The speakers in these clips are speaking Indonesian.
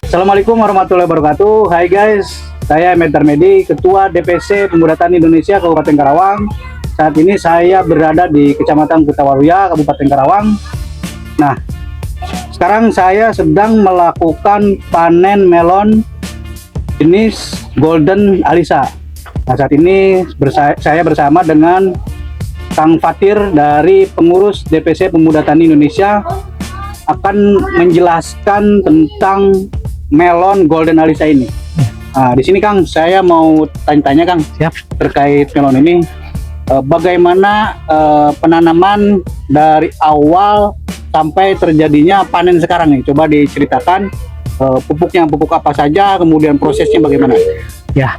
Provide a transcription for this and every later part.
Assalamualaikum warahmatullahi wabarakatuh. Hai guys, saya Ahmed Tarmedi, Ketua DPC Pemuda Tani Indonesia Kabupaten Karawang. Saat ini saya berada di Kecamatan Kutawaluya, Kabupaten Karawang. Nah, sekarang saya sedang melakukan panen melon jenis Golden Alisa. Nah, saat ini saya bersama dengan Kang Fatir dari pengurus DPC Pemuda Tani Indonesia akan menjelaskan tentang melon Golden Alisa ini. Nah, di sini Kang, saya mau tanya-tanya Kang, terkait melon ini. Bagaimana penanaman dari awal sampai terjadinya panen sekarang nih? Coba diceritakan pupuk apa saja, kemudian prosesnya bagaimana? Ya,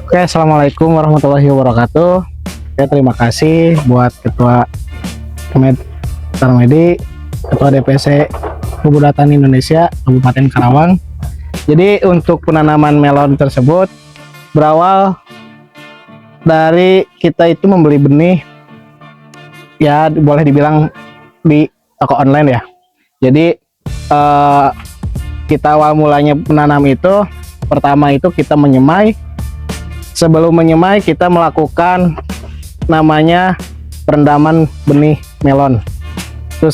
oke. Assalamualaikum warahmatullahi wabarakatuh. Terima kasih buat Ketua Ahmed Tarmedi, Ketua DPC Pemuda Tani Indonesia Kabupaten Karawang. Jadi untuk penanaman melon tersebut berawal dari kita itu membeli benih, ya boleh dibilang di toko online ya. Jadi kita awal mulanya menanam itu, pertama itu kita menyemai. Sebelum menyemai kita melakukan namanya perendaman benih melon. Itu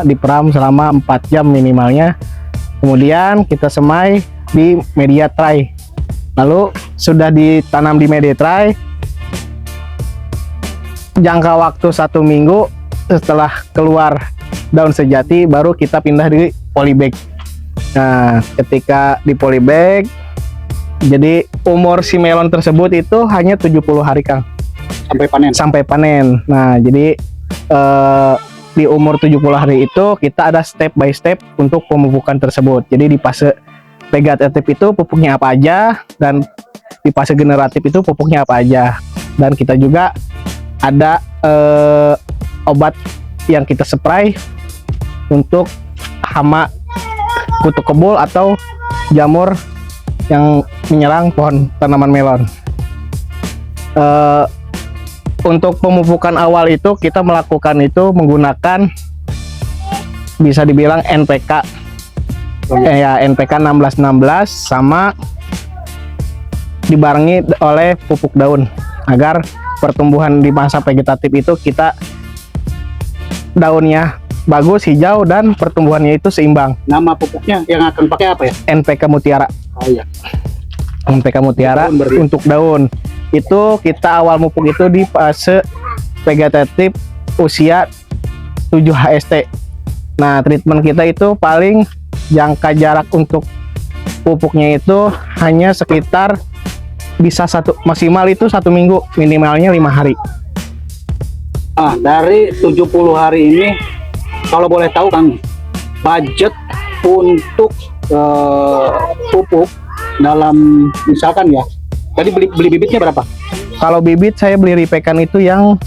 diperam selama 4 jam minimalnya. Kemudian kita semai di media tray. Lalu sudah ditanam di media tray, jangka waktu 1 minggu setelah keluar daun sejati baru kita pindah di polybag. Nah, ketika di polybag, jadi umur si melon tersebut itu hanya 70 hari Kang, sampai panen. Nah, jadi di umur 70 hari itu kita ada step by step untuk pemupukan tersebut. Jadi di fase vegetatif itu pupuknya apa aja, dan di fase generatif itu pupuknya apa aja. Dan kita juga ada obat yang kita spray untuk hama kutu kebul atau jamur yang menyerang pohon tanaman melon. Untuk pemupukan awal itu kita melakukan itu menggunakan, bisa dibilang NPK, NPK 1616 sama dibarengi oleh pupuk daun agar pertumbuhan di masa vegetatif itu kita daunnya bagus, hijau, dan pertumbuhannya itu seimbang. Nama pupuknya yang akan pakai apa ya? NPK Mutiara. Oh iya. NPK Mutiara untuk daun. Itu kita awal pupuk itu di fase vegetatif usia 7 HST. Nah, treatment kita itu paling jangka jarak untuk pupuknya itu hanya sekitar bisa maksimal itu 1 minggu, minimalnya 5 hari. Dari 70 hari ini, kalau boleh tahu Kang, budget untuk pupuk dalam, misalkan ya, tadi beli bibitnya berapa? Kalau bibit saya beli ripekan itu yang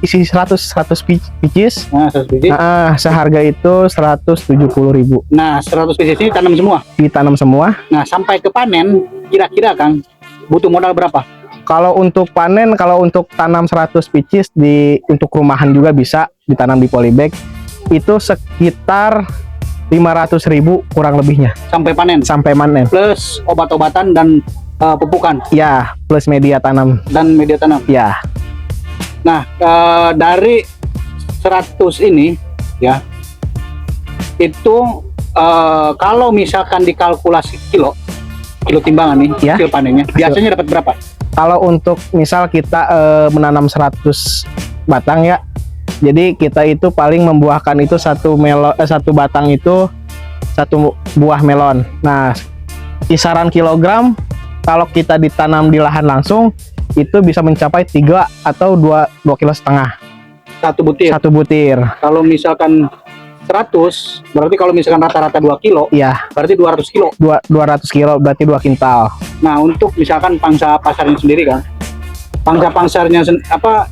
isi 100 biji. Nah, 100 biji. Seharga itu 170.000. Nah, 100 biji ini tanam semua? Ditanam semua. Nah, sampai ke panen kira-kira Kang butuh modal berapa? Kalau untuk panen, kalau untuk tanam 100 biji untuk rumahan juga bisa ditanam di polybag, itu sekitar 500.000 kurang lebihnya. Sampai panen? Sampai panen. Plus obat-obatan dan pupukan? Ya, plus media tanam. Dan media tanam? Ya. Nah, dari 100 ini ya, itu kalau misalkan dikalkulasi kilo timbangan nih, ya, hasil panennya, biasanya dapat berapa? Kalau untuk misal kita menanam 100 batang ya, jadi kita itu paling membuahkan itu satu batang itu 1 buah melon. Nah, kisaran kilogram kalau kita ditanam di lahan langsung itu bisa mencapai 3 atau 2,5 kilo. Satu butir. Kalau misalkan 100, berarti kalau misalkan rata-rata 2 kilo, ya, berarti 200 kilo. 200 kilo berarti 2 kintal. Nah, untuk misalkan pangsa pasarnya sendiri Kang, pangsa pasarnya apa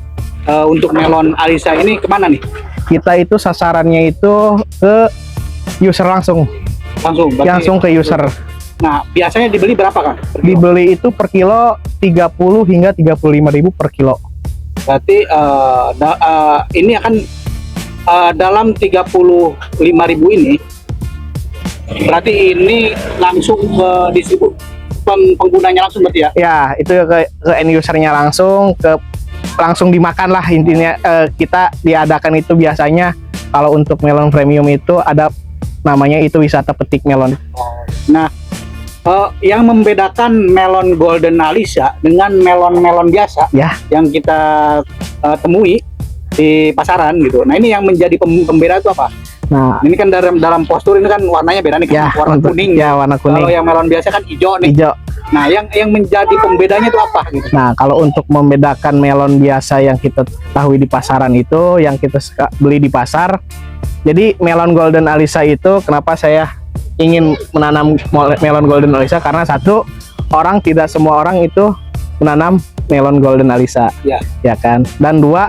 untuk melon Alisa ini kemana nih? Kita itu sasarannya itu ke user langsung ke user. Nah, biasanya dibeli berapa Kang? Dibeli itu per kilo 30 hingga 35.000 per kilo. Berarti ini akan dalam 35.000 ini Berarti ini langsung ke penggunanya langsung berarti ya? Ya, itu ke end usernya langsung dimakan lah intinya. Kita diadakan itu biasanya kalau untuk melon premium itu ada namanya itu wisata petik melon. Nah, yang membedakan melon Golden Alisa dengan melon-melon biasa Ya, yang kita temui di pasaran gitu. Nah, ini yang menjadi pembeda itu apa? nah Ini kan dalam postur ini kan warnanya beda nih, ya kan warna untuk kuning. ya warna kuning, Kalau yang melon biasa kan hijau nih. hijau. Nah, yang menjadi pembedanya itu apa gitu? Nah, kalau untuk membedakan melon biasa yang kita ketahui di pasaran itu, yang kita beli di pasar, jadi melon Golden Alisa itu kenapa saya ingin menanam melon Golden Alisa, karena satu, tidak semua orang itu menanam melon Golden Alisa, ya kan. Dan dua,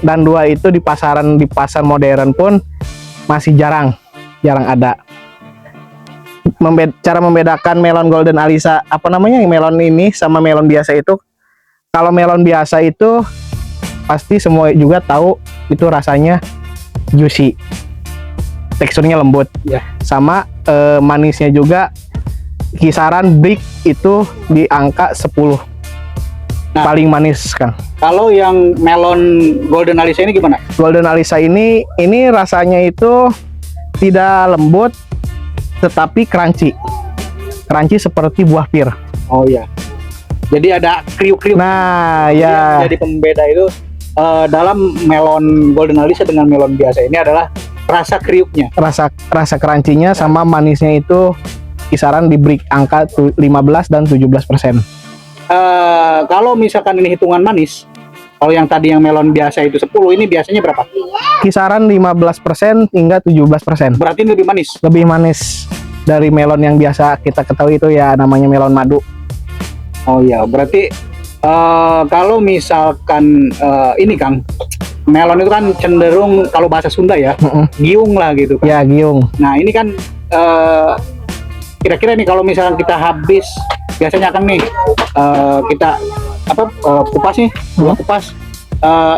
dan dua itu di pasar modern pun masih jarang ada. Cara membedakan melon Golden Alisa, melon ini sama melon biasa itu, kalau melon biasa itu pasti semua juga tahu itu rasanya juicy, teksturnya lembut, sama manisnya juga kisaran brick itu di angka 10. Nah, paling manis, Kang. Kalau yang melon Golden Alisa ini gimana? Golden Alisa ini rasanya itu tidak lembut tetapi crunchy seperti buah pir. Oh iya, jadi ada kriuk-kriuk. Nah ya, jadi pembeda itu dalam melon Golden Alisa dengan melon biasa ini adalah rasa kriuknya, rasa crunchy-nya sama manisnya itu kisaran di break angka 15 dan 17%. Kalau misalkan ini hitungan manis, kalau yang tadi yang melon biasa itu 10, ini biasanya berapa? Kisaran 15% hingga 17%. Berarti lebih manis? Lebih manis dari melon yang biasa kita ketahui itu ya, namanya melon madu. Oh iya, berarti kalau misalkan ini Kang, melon itu kan cenderung kalau bahasa Sunda ya, giung lah gitu kan. Ya, giung. Nah ini kan kira-kira nih kalau misalkan kita habis, biasanya Kang nih kita kupas nih, kupas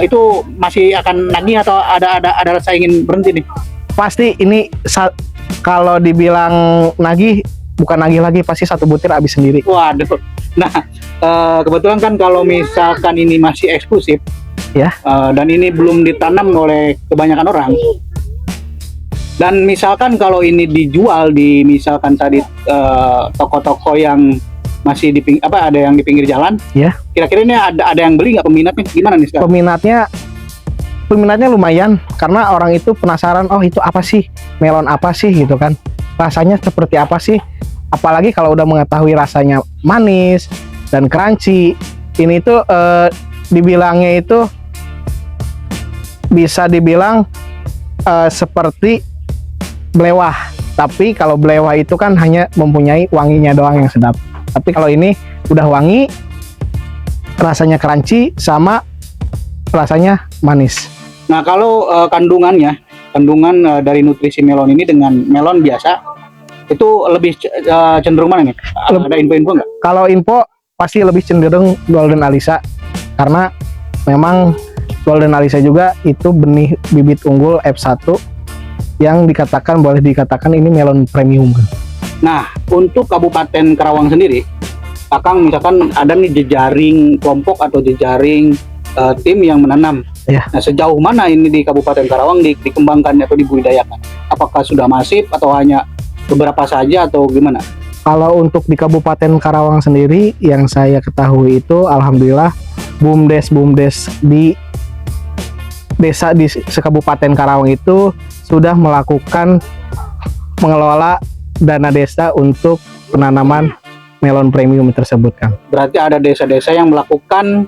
itu masih akan nagih atau ada rasa ingin berhenti nih? Pasti ini kalau dibilang nagih, bukan nagih lagi, pasti satu butir habis sendiri. Waduh. Nah, kebetulan kan kalau misalkan ini masih eksklusif ya, dan ini belum ditanam oleh kebanyakan orang, dan misalkan kalau ini dijual di misalkan tadi toko-toko yang masih ada yang di pinggir jalan, ya, kira-kira ini ada yang beli nggak, peminatnya gimana nih sekarang? Peminatnya lumayan, karena orang itu penasaran, oh itu apa sih, melon apa sih gitu kan, rasanya seperti apa sih, apalagi kalau udah mengetahui rasanya manis dan crunchy. Ini tuh dibilangnya itu bisa dibilang seperti belewah, tapi kalau belewah itu kan hanya mempunyai wanginya doang yang sedap, tapi kalau ini udah wangi, rasanya crunchy sama rasanya manis. Nah, kalau kandungan dari nutrisi melon ini dengan melon biasa itu lebih cenderung mana nih? Ada info-info nggak? Kalau info pasti lebih cenderung Golden Alisa, karena memang Golden Alisa juga itu benih bibit unggul F1 yang boleh dikatakan ini melon premium. Nah, untuk Kabupaten Karawang sendiri, Kakang misalkan ada nih jejaring kelompok atau jejaring tim yang menanam. Ya. Nah, sejauh mana ini di Kabupaten Karawang dikembangkan atau dibudidayakan? Apakah sudah masif atau hanya beberapa saja atau gimana? Kalau untuk di Kabupaten Karawang sendiri, yang saya ketahui itu alhamdulillah BUMDes di desa di sekabupaten Karawang itu sudah mengelola dana desa untuk penanaman melon premium tersebut, Kang. Berarti ada desa-desa yang melakukan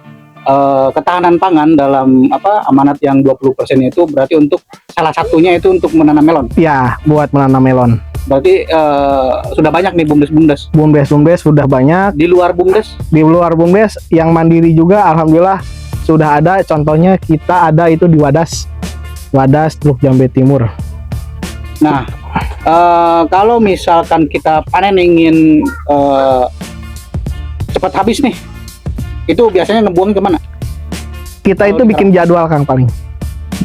ketahanan pangan dalam amanat yang 20% itu, berarti untuk salah satunya itu untuk menanam melon. Ya, buat menanam melon. Berarti sudah banyak nih BUMDes. BUMDes sudah banyak. Di luar BUMDes? Di luar BUMDes yang mandiri juga alhamdulillah sudah ada. Contohnya kita ada itu di Wadas Truk Jambe Timur. Nah, kalau misalkan kita panen ingin cepat habis nih, itu biasanya ngebuang kemana? Kita itu bikin jadwal, Kang, paling.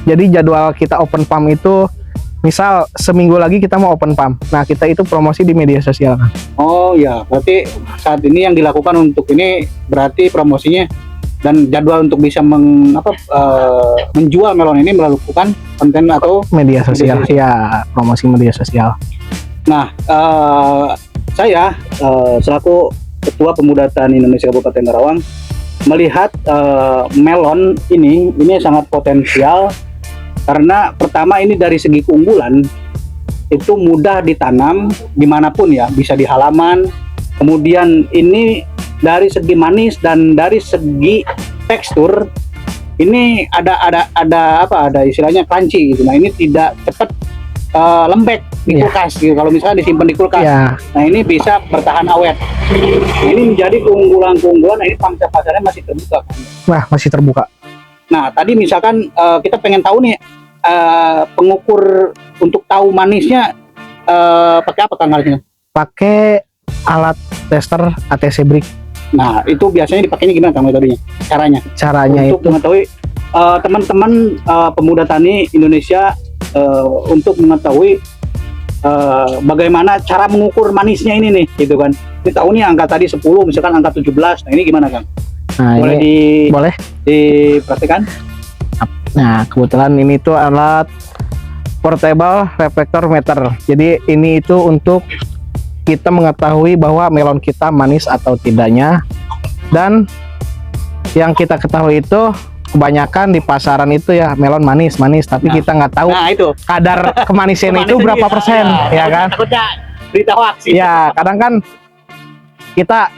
Jadi jadwal kita open farm itu Misal seminggu lagi kita mau open farm. Nah, kita itu promosi di media sosial, Kang. Oh ya, berarti saat ini yang dilakukan untuk ini berarti promosinya dan jadwal untuk bisa menjual melon ini melakukan konten atau Media sosial. Ya, promosi media sosial. Nah, saya selaku Ketua Pemuda Tani Indonesia Kabupaten Karawang melihat melon ini sangat potensial karena pertama ini dari segi keunggulan itu mudah ditanam dimanapun ya, bisa di halaman. Kemudian ini dari segi manis dan dari segi tekstur ini ada istilahnya crunchy gitu. Nah ini tidak cepat lembek di kulkas gitu. Kalau misalnya disimpan di kulkas, nah ini bisa bertahan awet. Nah, ini menjadi keunggulan. Nah ini pangsa pasarnya masih terbuka. Wah, masih terbuka. Nah tadi misalkan kita pengen tahu nih pengukur untuk tahu manisnya pakai apa Kang harusnya? Pakai alat tester ATC Brick. Nah itu biasanya dipakainya gimana Kang metodenya? Caranya untuk itu mengetahui teman-teman pemuda tani Indonesia untuk mengetahui bagaimana cara mengukur manisnya ini nih gitu kan. Kita tahu nih angka tadi 10 misalkan angka 17. Nah ini gimana Kang? Nah, boleh diperhatikan. Nah kebetulan ini tuh alat portable reflector meter. Jadi ini itu untuk kita mengetahui bahwa melon kita manis atau tidaknya. Dan yang kita ketahui itu kebanyakan di pasaran itu ya melon manis, tapi kita nggak tahu kadar kemanisannya itu berapa persen, ya kan? Takutnya berita hoax. Ya, kadang kan kita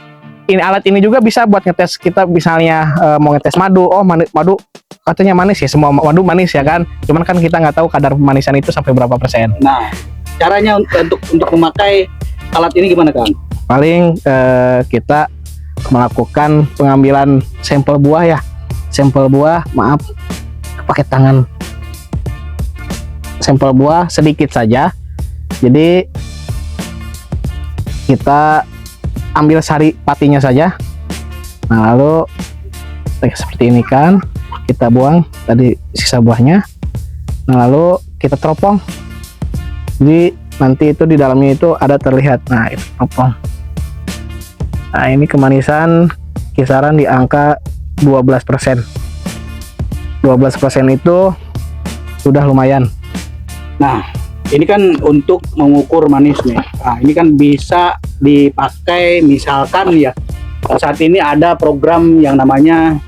alat ini juga bisa buat ngetes kita misalnya mau ngetes madu. Oh, madu katanya manis ya, semua madu manis ya kan? Cuman kan kita nggak tahu kadar kemanisan itu sampai berapa persen. Nah, caranya untuk memakai alat ini gimana Kang? Paling kita melakukan pengambilan sampel buah ya. Sampel buah, maaf, pakai tangan. Sampel buah sedikit saja. Jadi kita ambil sari patinya saja. Nah, lalu seperti ini kan, kita buang tadi sisa buahnya. Nah, lalu kita teropong. Jadi nanti itu di dalamnya itu ada terlihat. Nah, itu teropong. Nah, ini kemanisan kisaran di angka 12%. 12% itu sudah lumayan. Nah, ini kan untuk mengukur manis nih. Nah, ini kan bisa dipakai misalkan ya saat ini ada program yang namanya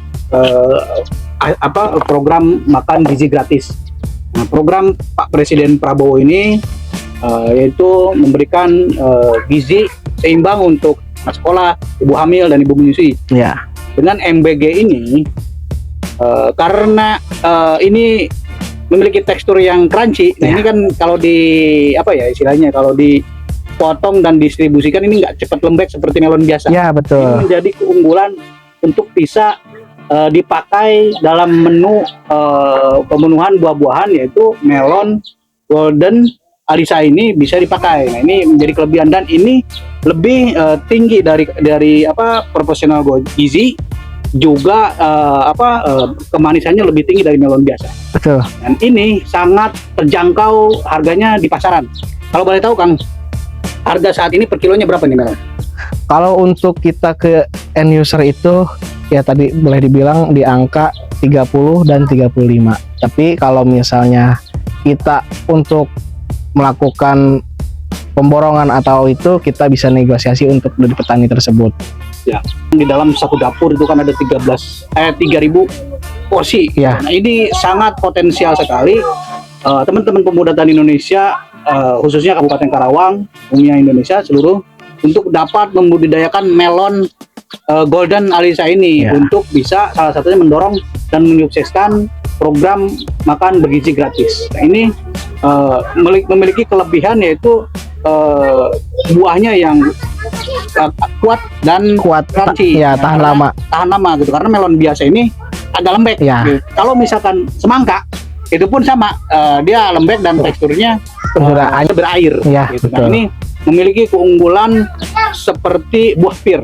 program makan gizi gratis. Nah, program Pak Presiden Prabowo ini yaitu memberikan gizi seimbang untuk anak sekolah, ibu hamil dan ibu menyusui. Ya. Dengan MBG ini karena ini memiliki tekstur yang crunchy. Nah, ini kan kalau istilahnya kalau dipotong dan distribusikan ini nggak cepat lembek seperti melon biasa. Ya, betul. Ini menjadi keunggulan untuk bisa dipakai dalam menu pemenuhan buah-buahan, yaitu melon golden Alisa ini bisa dipakai. Nah, ini menjadi kelebihan dan ini lebih tinggi dari proporsional gizi, juga kemanisannya lebih tinggi dari melon biasa. Betul. Dan ini sangat terjangkau harganya di pasaran. Kalau boleh tahu Kang, harga saat ini per kilonya berapa nih melon? Kalau untuk kita ke end user itu ya tadi boleh dibilang di angka 30 dan 35. Tapi kalau misalnya kita untuk melakukan pemborongan atau itu kita bisa negosiasi untuk dari petani tersebut. Ya, di dalam satu dapur itu kan ada 3.000 porsi. Ya. Nah, ini sangat potensial sekali teman-teman pemuda tani Indonesia, khususnya Kabupaten Karawang, umumnya Indonesia seluruh, untuk dapat membudidayakan melon golden Alisa ini untuk bisa salah satunya mendorong dan menyukseskan program makan bergizi gratis. Nah, ini memiliki kelebihan yaitu buahnya yang kuat dan crunchy, tahan lama gitu, karena melon biasa ini agak lembek gitu. Kalau misalkan semangka itu pun sama, dia lembek dan teksturnya berair gitu. Nah, ini memiliki keunggulan seperti buah pir.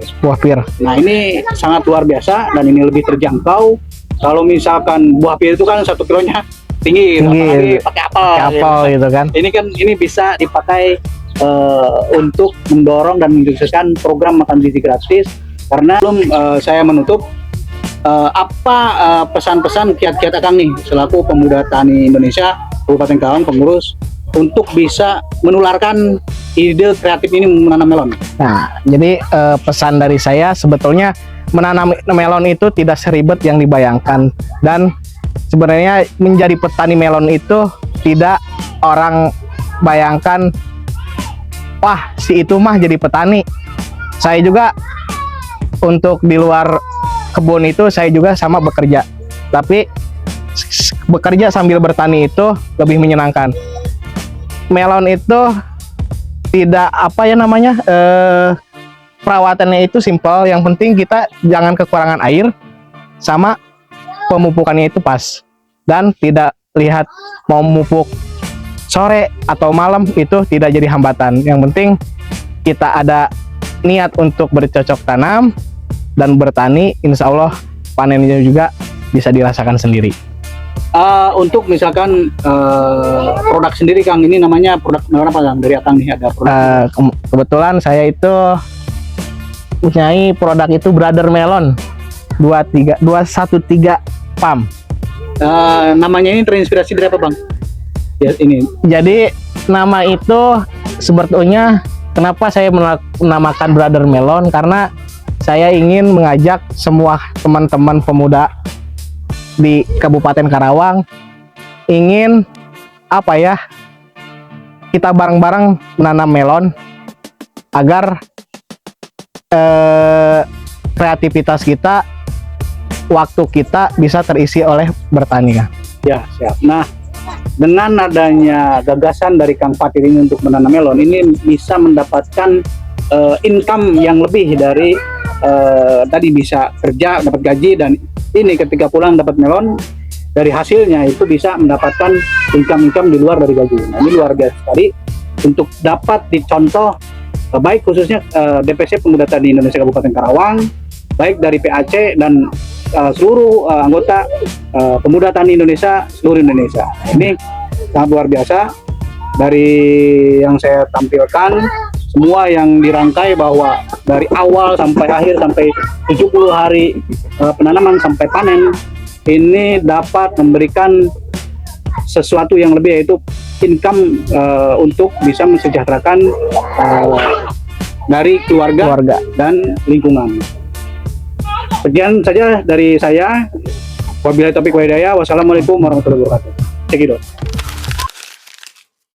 Nah, ini sangat luar biasa dan ini lebih terjangkau. Kalau misalkan buah pir itu kan 1 kilonya tinggi, Tinggi, apalagi pakai apel. kapal gitu kan. Ini bisa dipakai untuk mendorong dan mensukseskan program makan gizi gratis. Karena belum saya menutup, apa pesan-pesan kiat-kiat Akang nih selaku pemuda tani Indonesia Kabupaten Karawang pengurus untuk bisa menularkan ide kreatif ini menanam melon. Nah, jadi pesan dari saya sebetulnya menanam melon itu tidak seribet yang dibayangkan, dan sebenarnya menjadi petani melon itu tidak orang bayangkan, wah si itu mah jadi petani. Saya juga untuk di luar kebun itu saya juga sama bekerja, tapi bekerja sambil bertani itu lebih menyenangkan. Melon itu tidak apa ya namanya, perawatannya itu simpel, yang penting kita jangan kekurangan air sama pemupukannya itu pas, dan tidak lihat mau memupuk sore atau malam itu tidak jadi hambatan. Yang penting kita ada niat untuk bercocok tanam dan bertani, insya Allah panennya juga bisa dirasakan sendiri. Untuk misalkan produk sendiri Kang, ini namanya produk apa Kang dari Akang nih, ada produk? Kebetulan saya itu punyai produk itu Brother Melon 213 PAM. Namanya ini terinspirasi dari apa Bang? Ya ini. Jadi nama itu sebetulnya kenapa saya menamakan Brother Melon, karena saya ingin mengajak semua teman-teman pemuda di Kabupaten Karawang ingin apa ya, kita bareng-bareng menanam melon agar kreativitas kita, waktu kita bisa terisi oleh bertani kan. Ya, siap. Nah, dengan adanya gagasan dari Kang Fatir ini untuk menanam melon, ini bisa mendapatkan income yang lebih dari tadi bisa kerja dapat gaji, dan ini ketika pulang dapat melon, dari hasilnya itu bisa mendapatkan income di luar dari gaji. Nah, ini luar biasa sekali untuk dapat dicontoh, baik khususnya DPC Pemuda Tani Indonesia Kabupaten Karawang, baik dari PAC dan seluruh anggota Pemuda Tani Indonesia seluruh Indonesia. Ini sangat luar biasa. Dari yang saya tampilkan, semua yang dirangkai bahwa dari awal sampai akhir, sampai 70 hari penanaman sampai panen, ini dapat memberikan sesuatu yang lebih, yaitu income untuk bisa mensejahterakan dari keluarga dan lingkungan. Sekian saja dari saya. Wabillahi taufiq wal hidayah. Wassalamualaikum warahmatullahi wabarakatuh. Cekidot.